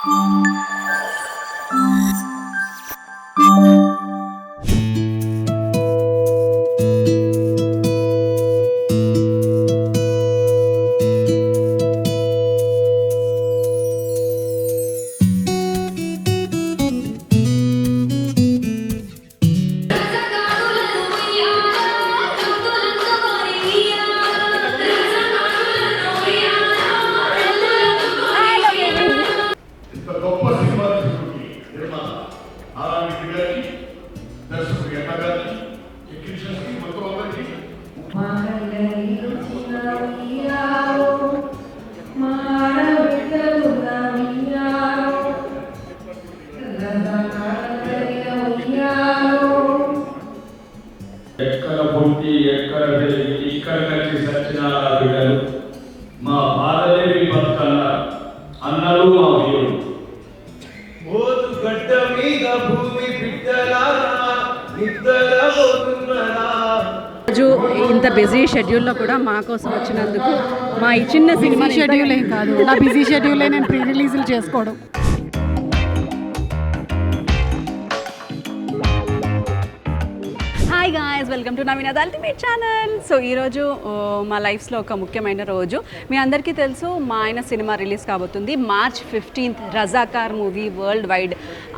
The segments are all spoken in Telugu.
ఎక్కడ పుట్టి ఎక్కడ పెరిగి ఇక్కడ కలిసి సచ్చిన బిడ్డలు మా బాధలేవి బతుకన్నారు అన్నారు మా వీరుడు. మోతు గడ్డ మీద భూమి బిడ్డలారా నిద్రపోతున్నారా. రోజు ఇంత బిజీ షెడ్యూల్లో కూడా మా కోసం వచ్చినందుకు మా ఈ చిన్న సినిమా షెడ్యూల్ ఏం కాదు, నా బిజీ షెడ్యూలే నేను ప్రీ రిలీజులు చేసుకోవడం. Hi guys, welcome to Naveenath ultimate channel. So ఈరోజు మా లైఫ్స్లో ఒక ముఖ్యమైన రోజు. మీ అందరికీ తెలుసు, మా ఆయన సినిమా రిలీజ్ కాబోతుంది March 15th. Razakar movie world wide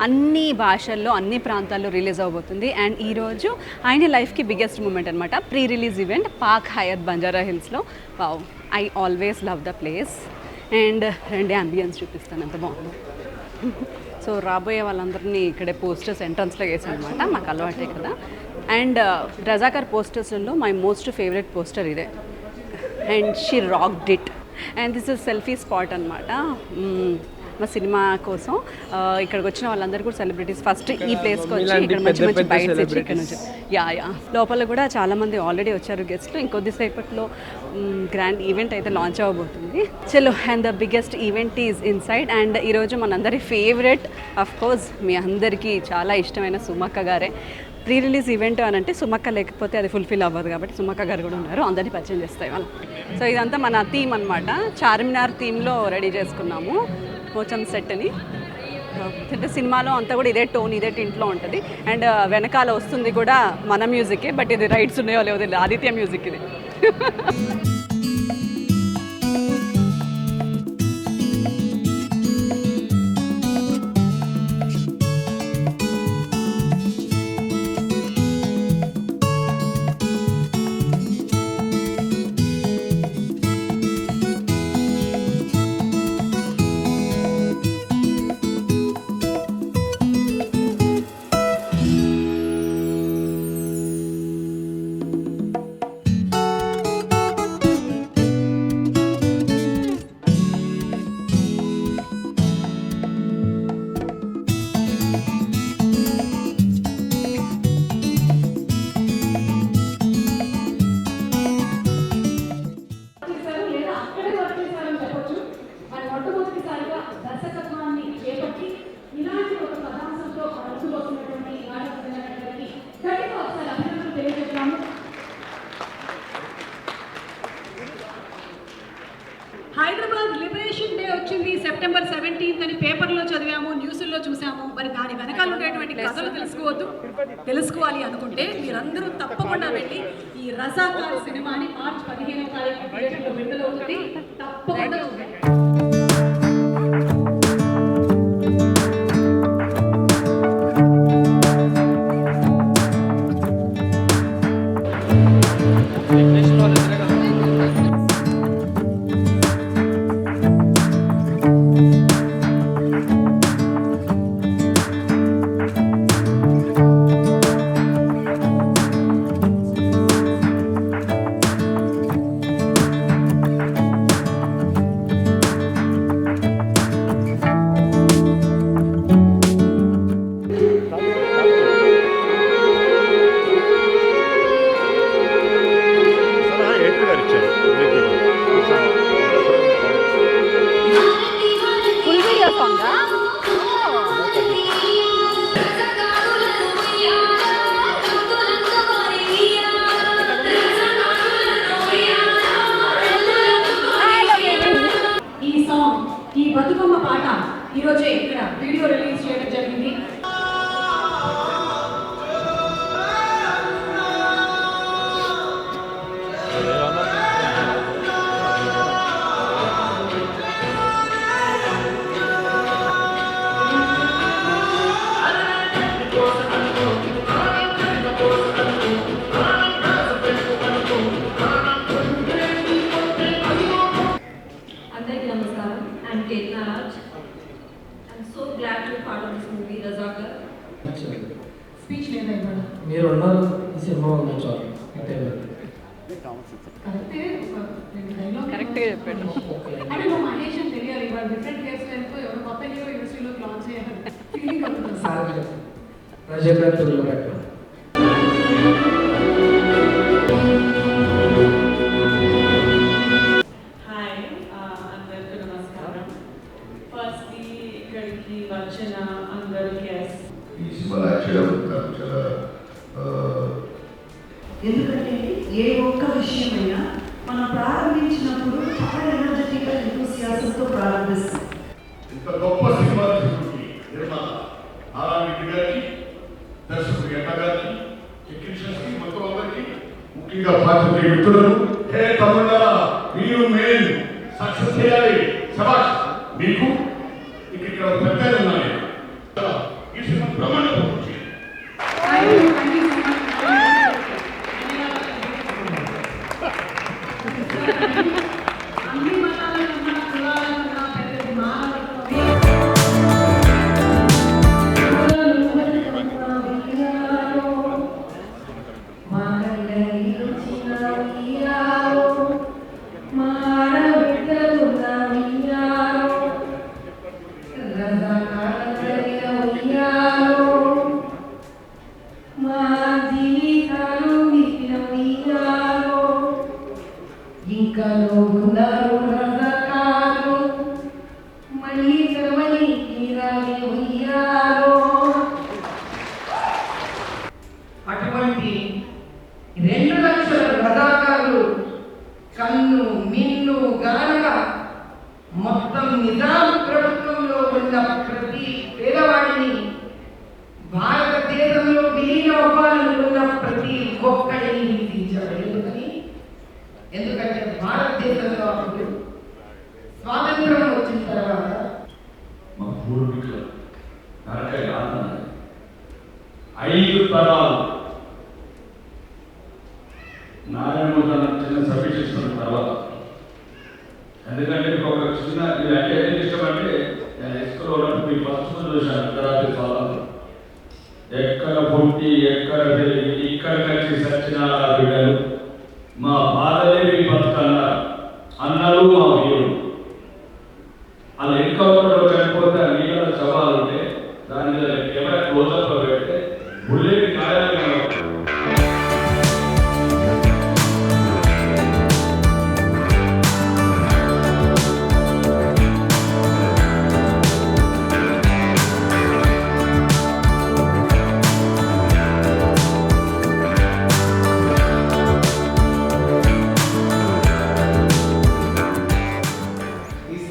అన్ని భాషల్లో అన్ని ప్రాంతాల్లో రిలీజ్ అవబోతుంది. అండ్ ఈరోజు ఆయన లైఫ్కి బిగ్గెస్ట్ మూమెంట్ అనమాట, pre release event Park Hyatt Banjara హిల్స్లో. Wow, I always love the place. And రెండే అంబియన్స్ చూపిస్తాను, ఎంత బాగుంది. సో రాబోయే వాళ్ళందరినీ ఇక్కడే పోస్టర్స్ ఎంట్రన్స్లో వేసాను అనమాట, మాకు అలవాటే కదా. అండ్ రజాకార్ పోస్టర్స్లో మై మోస్ట్ ఫేవరెట్ పోస్టర్ ఇదే. And she rocked it. And this is selfie spot అనమాట. మా సినిమా కోసం ఇక్కడికి వచ్చిన వాళ్ళందరూ కూడా సెలబ్రిటీస్ ఫస్ట్ ఈ ప్లేస్కి వచ్చి ఇక్కడ మంచి మంచి బైట్స్ ఇచ్చి ఇక్కడ నుంచి యా లోపల కూడా చాలామంది ఆల్రెడీ వచ్చారు గెస్ట్లు. ఇంకొద్దిసేపట్లో గ్రాండ్ ఈవెంట్ అయితే లాంచ్ అవ్వబోతుంది. చలో, and the biggest event is inside. And ఈరోజు మనందరి ఫేవరెట్, అఫ్ కోర్స్ మీ అందరికీ చాలా ఇష్టమైన సుమక్క గారే. ప్రీ రిలీజ్ ఈవెంట్ అని అంటే సుమక్క లేకపోతే అది ఫుల్ఫిల్ అవ్వదు, కాబట్టి సుమక్క గారు కూడా ఉన్నారు, అందరినీ పరిచయం చేస్తాయి వాళ్ళు. సో ఇదంతా మన థీమ్ అనమాట, చార్మినార్ థీమ్లో రెడీ చేసుకున్నాము పోచం సెట్ని. అంటే సినిమాలో అంతా కూడా ఇదే టోన్, ఇదే టింట్లో ఉంటుంది. అండ్ వెనకాల వస్తుంది కూడా మన మ్యూజికే, బట్ ఇది రైట్స్ ఉన్నాయో లేవో తెలియదు, ఆదిత్య మ్యూజిక్ ఇది. హైదరాబాద్ లిబరేషన్ డే వచ్చింది September 17th అని పేపర్లో చదివాము, న్యూస్లో చూసాము. మరి దాని వెనకాల ఉండేటువంటి కథలు తెలుసుకోవాలి అనుకుంటే మీరందరూ తప్పకుండా వెళ్ళి ఈ రజాకార్ సినిమాని March 15వ తారీఖు థియేటర్లో విడుదలవుతుంది, తప్పకుండా చూడండి. ఈ బతుకమ్మ పాట ఈరోజే ఇక్కడ వీడియో రిలీజ్ చేయడం జరిగింది. అందరికీ నమస్కారం. I'm Ketana Raj. I'm so glad to part of this movie Razakar. Speech లేదా ఇవాళ? మీరు ఉన్నారు ఈ సినిమా ఉంది చాలు అంతే. కరెక్ట్గా చెప్పాడు. అంటే నువ్వు మహేష్ అని తెలియాలి. ఇవాళ డిఫరెంట్ హెయిర్ స్టైల్తో ఎవరు కొత్త హీరో ఇండస్ట్రీలో లాంచ్ చేయాలి ఫీలింగ్ అవుతుంది. సార్ ప్రజెక్ట్ తెలుగులో పెట్టాను. హాయ్ అందరికీ నమస్కారం. ఫస్ట్లీ ఇక్కడికి వచ్చిన అందరూ గెస్ట్ ఈ సినిమాలో యాక్ట్ చేయడం నాకు చాలా ఎందుకంటే ఏ ఒక్క విషయమైనా మనం ప్రారంభించినప్పుడు చాలా ఎనర్జెటిక్గా ఎంతూసియాసంతో ప్రారంభిస్తాం. ఇంత గొప్ప సినిమా తీసుకుంటే నిర్మాత నారాయణ గారికి, దర్శకుడు ఎన్న గారికి, టెక్నీషియన్స్కి, మొత్తం అందరికీ, ముఖ్యంగా పాత్రికేయ మిత్రులకు, హే తమిళ మీరు మెయిన్ సక్సెస్ చేయాలి. శభాష్ మీకు ఇక్కడ పెద్దలు ఉన్నాయి. ఈ సినిమా బ్రహ్మాండంగా పూర్తి చేయండి. అన్ని మతాలను ఉన్న కులాలను ఉన్న పెద్దది మానవత్వం. ఇంకా ఉన్నారు రజాకారు మళ్ళీ తెరవని తీరాలి ఉయ్యాలో. అటువంటి 2 లక్షల రజాకారులు కన్ను మిన్ను గానక మొత్తం నిజాం ప్రభుత్వంలో ఉన్న ప్రతి పేదవాడిని, భారతదేశంలో విలీనం అవ్వాలనుకున్న ప్రతి ఒక్కడిని హింసించాడు. ఎందుకంటే భారతదేశంలో అప్పుడు స్వాతంత్రం వచ్చిన తర్వాత మా పూర్వీకులు నరకై ఆనంద 5 తరాలు నారాయణ చిన్న సర్వీస్ ఇస్తున్న తర్వాత, ఎందుకంటే ఒక చిన్న ఇది అంటే ఎందుకు ఇష్టం అంటే నేను హైస్కూల్లో ఉన్నప్పుడు మీ ఫస్ట్ చూశాను అర్ధరాత్రి స్వాతంత్రం. ఎక్కడ పుట్టి ఎక్కడ పెరిగి ఇక్కడ వచ్చి సచ్చిన బిడ్డలు మా బాధలే మీ బతుకన్నారు అన్నలు మా వీరులు. అలా ఎన్కౌంటర్లో చనిపోతే ఆ నీళ్ళ సవాలు ఉంటే దాని మీద కెమెరా క్లోజప్లో పెడితే బుల్లెట్ గాయాలు కనబడతాయి.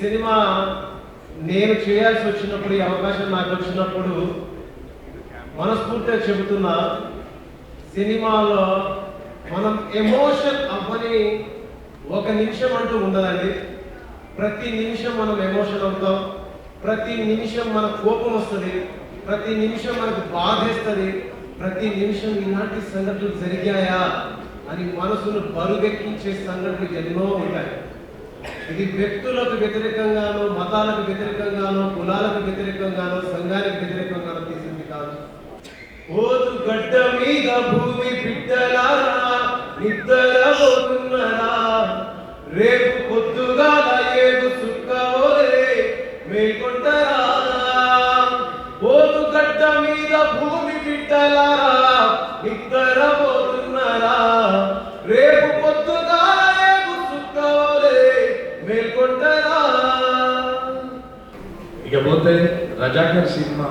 సినిమా నేను చేయాల్సి వచ్చినప్పుడు, ఈ అవకాశం నాకు వచ్చినప్పుడు మనస్ఫూర్తిగా చెబుతున్నా, సినిమాలో మనం ఎమోషన్ అవ్వని ఒక నిమిషం అంటూ ఉండదండి. ప్రతి నిమిషం మనం ఎమోషన్ అవుతాం, ప్రతి నిమిషం మనకు కోపం వస్తుంది, ప్రతి నిమిషం మనకు బాధేస్తుంది, ప్రతి నిమిషం ఇలాంటి సంఘటనలు జరిగాయా అని మనసును బరువెక్కించే సంఘటనలు ఎన్నో ఉంటాయి. ఇది వ్యక్తులకు వ్యతిరేకంగానో, మతాలకు వ్యతిరేకంగానో, కులాలకు వ్యతిరేకంగానో, సంఘానికి వ్యతిరేకంగానో తీసింది కాదు. ఓదు గడ్డ మీద భూమి బిడ్డలారా నిద్రపోతున్నారా, రేపు పొద్దుగాల ఏడు సుక్కవోలే మేల్కొంటారా. ఓదు గడ్డ మీద భూమి బిడ్డలారా నిద్రపోతున్నారా, రేపు పొద్దుగాల ఏడు సుక్కవోలే మేల్కొంటారా. ఇకపోతే రజాకర్ సినిమా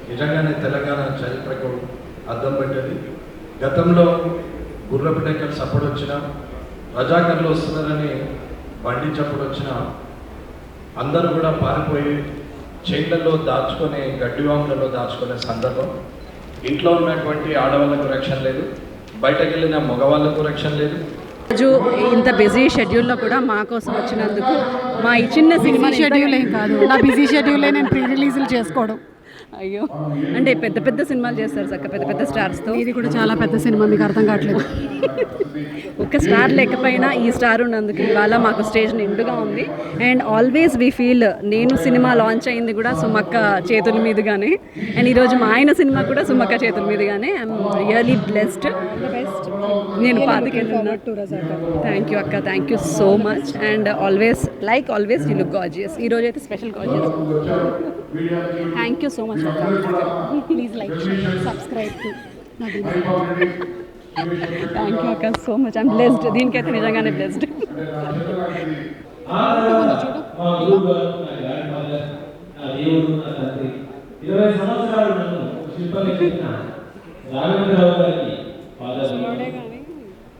నిజంగానే తెలంగాణ చరిత్రకు అద్దం పెట్టేది. గతంలో గుర్రపిటెక్కలు సపోర్ట్ వచ్చిన, రజాకర్లు వస్తున్నారని బండి చప్పుడు వచ్చిన అందరూ కూడా పారిపోయి చైన్లలో దాచుకునే గడ్డివాములలో దాచుకునే సందర్భం. ఇంట్లో ఉన్నటువంటి ఆడవాళ్ళకు రక్షణ లేదు, బయటకు వెళ్ళిన మగవాళ్ళకు రక్షణ లేదు. రోజు ఇంత బిజీ షెడ్యూల్లో కూడా మా కోసం వచ్చినందుకు మా ఈ చిన్న సినిమా షెడ్యూల్ ఏం కాదు, నా బిజీ షెడ్యూలే నేను ప్రీ రిలీజులు చేసుకోవడం. అయ్యో, అంటే పెద్ద పెద్ద సినిమాలు చేస్తారు చక్క, పెద్ద పెద్ద స్టార్స్తో. ఇది కూడా చాలా పెద్ద సినిమా, మీకు అర్థం కావట్లేదు. ఒక్క స్టార్ లేకపోయినా ఈ స్టార్ ఉన్నందుకు ఇవాళ మాకు స్టేజ్ నిండుగా ఉంది. అండ్ ఆల్వేస్ వీ ఫీల్ నేను సినిమా లాంచ్ అయింది కూడా సుమక్క చేతుల మీదుగానే, అండ్ ఈరోజు మా ఆయన సినిమా కూడా సుమక్క చేతుల మీదుగానే. I'm really blessed. నేను పాతికెళ్ళిన. థ్యాంక్ యూ అక్క, thank you so much. And always like always you look gorgeous. ఈరోజు అయితే special gorgeous. Thank you so much అక్క. Please like, subscribe to thank you అక్క సో మచ్. I'm blessed. దీనికైతే నిజంగానే బ్లెస్డ్. దేవుడు నా తండ్రి 20 సంవత్సరాలు నన్ను శిల్పంగా చెప్పిన రాఘవేంద్రరావు గారికి పాదాలు.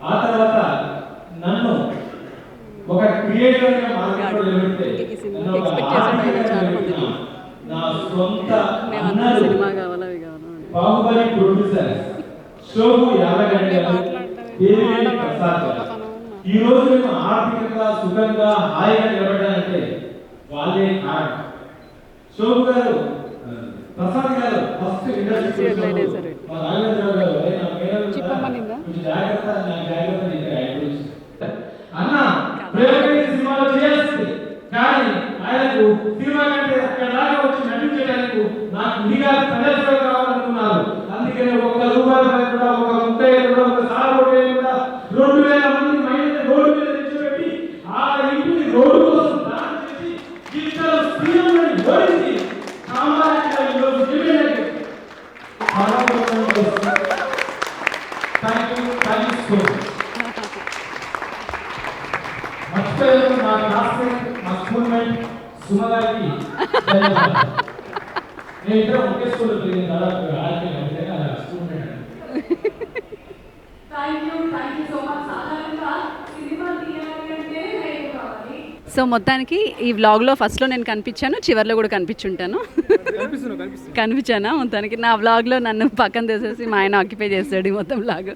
ఆ తర్వాత నన్ను ఒక క్రియేటర్గా మార్కెట్లో నిలబెడితే నా సొంత అన్నలు బాహుబలి ప్రొడ్యూసర్ శోభు యాదగడ్డ గారు, దేవినేని ప్రసాద్ గారు. ఈ రోజు మేము ఆర్థికంగా సుఖంగా హాయిగా నిలబడ్డానంటే వాళ్ళే కారణం. శోభు గారు, ప్రసాద్ గారు ఫస్ట్ ఇండస్ట్రీ మా రాఘవేంద్రరావు గారు జాగ్రత్త అన్న ప్రేమకైతే సినిమాలో చేయాల్సింది, కానీ ఆయనకు సినిమా కంటే అక్కడ దాకా వచ్చి నటించడానికి నాకు ఇదిగా ప్రజలు కావాలనుకున్నారు. అందుకనే ఒక్క రూపాయి కూడా, ఒక 30 కూడా, ఒక సాగు కూడా 2000 మంది మహిళలు రోడ్డు మీద తెచ్చిపెట్టి ఆ ఇంటిని రోడ్డు కోసం దానం చేసి ఇద్దరు స్త్రీలను ఓడించి సామాజిక ఈరోజు థ్యాంక్ యూ సో మచ్. మర్చిపోయాను నా క్లాస్మేట్, మా స్కూల్ మేట్ సుమ గారికి నేను ఇద్దరం ఒకే స్కూల్లో తిరిగిన దాదాపు school mate. Thank you so much. సాధారణంగా సినిమా తీయాలి అంటే రేపు కావాలి. సో మొత్తానికి ఈ వ్లాగ్లో ఫస్ట్లో నేను కనిపించాను, చివరిలో కూడా కనిపించుంటాను. కనిపించానా? మొత్తానికి నా వ్లాగ్లో నన్ను పక్కన తీసేసి మా ఆయన ఆక్యుపై చేస్తాడు ఈ మొత్తం వ్లాగ్.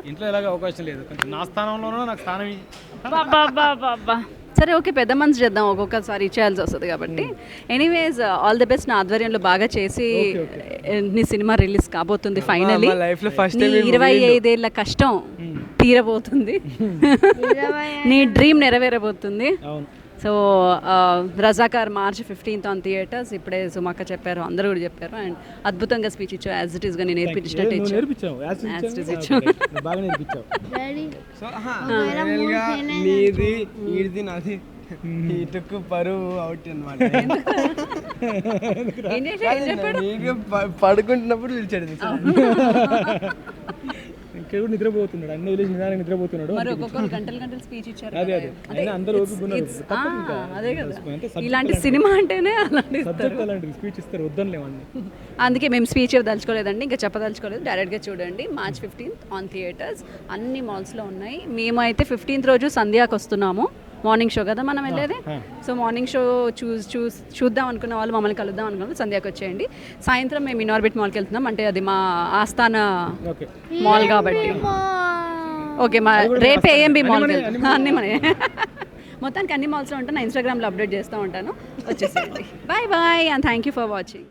ఇంట్లో ఎలాగ అవకాశం లేదు, కొంచెం నా స్థానంలోనూ నాకు స్థానం. సరే ఓకే, పెద్ద మనసు చేద్దాం, ఒక్కొక్కసారి ఇచ్చేయాల్సి వస్తుంది కాబట్టి. Anyways all the best. నా ఆధ్వర్యంలో బాగా చేసి నీ సినిమా రిలీజ్ కాబోతుంది ఫైనలీ. 25 ఏళ్ల కష్టం తీరబోతుంది, నీ డ్రీమ్ నెరవేరబోతుంది. So Razakar March 15th on theatres. ఇప్పుడే సుమక్క చెప్పారు, అందరూ కూడా చెప్పారు. అండ్ అద్భుతంగా స్పీచ్ ఇచ్చావు, యాజ్ ఇట్ ఈస్గా నేను నేర్పించినట్టు ఇచ్చావు. ఇటుకు పరువు అవుట్ అనమాట. పడుకుంటున్నప్పుడు పిలిచాడు, ఇక్కడ కూడా నిద్రపోతున్నాడు, అన్ని వదిలేసి నిదానంగా నిద్రపోతున్నాడు. గంటలు స్పీచ్ ఇచ్చారు. అందరూ అదే కదా, ఇలాంటి సినిమా అంటేనే అలాంటి స్పీచ్ ఇస్తారు, వద్దనిలేమండి. అందుకే మేము స్పీచ్ ఇవ్వదలుచుకోలేదండి, ఇంకా చెప్పదలుచుకోలేదు. డైరెక్ట్గా చూడండి. March 15th ఆన్ థియేటర్స్, అన్ని మాల్స్లో ఉన్నాయి. మేము అయితే 15th రోజు సంధ్యాకి వస్తున్నాము. మార్నింగ్ షో కదా మనం వెళ్ళేది. సో మార్నింగ్ షో చూద్దాం అనుకున్న వాళ్ళు, మమ్మల్ని కలుద్దాం అనుకున్న వాళ్ళు సంధ్యాకి వచ్చేయండి. సాయంత్రం మేము ఇన్ఆర్బిట్ మాల్కి వెళ్తున్నాం, అంటే అది మా ఆస్థాన మాల్ కాబట్టి. ఓకే, మా రేపు ఏఎంబి మాల్కి వెళ్తాం. అన్నీ మన మొత్తానికి అన్ని మాల్స్లో ఉంటాను. నా ఇన్స్టాగ్రామ్లో అప్డేట్ చేస్తూ ఉంటాను, వచ్చేసేయండి. Bye bye and thank you for watching.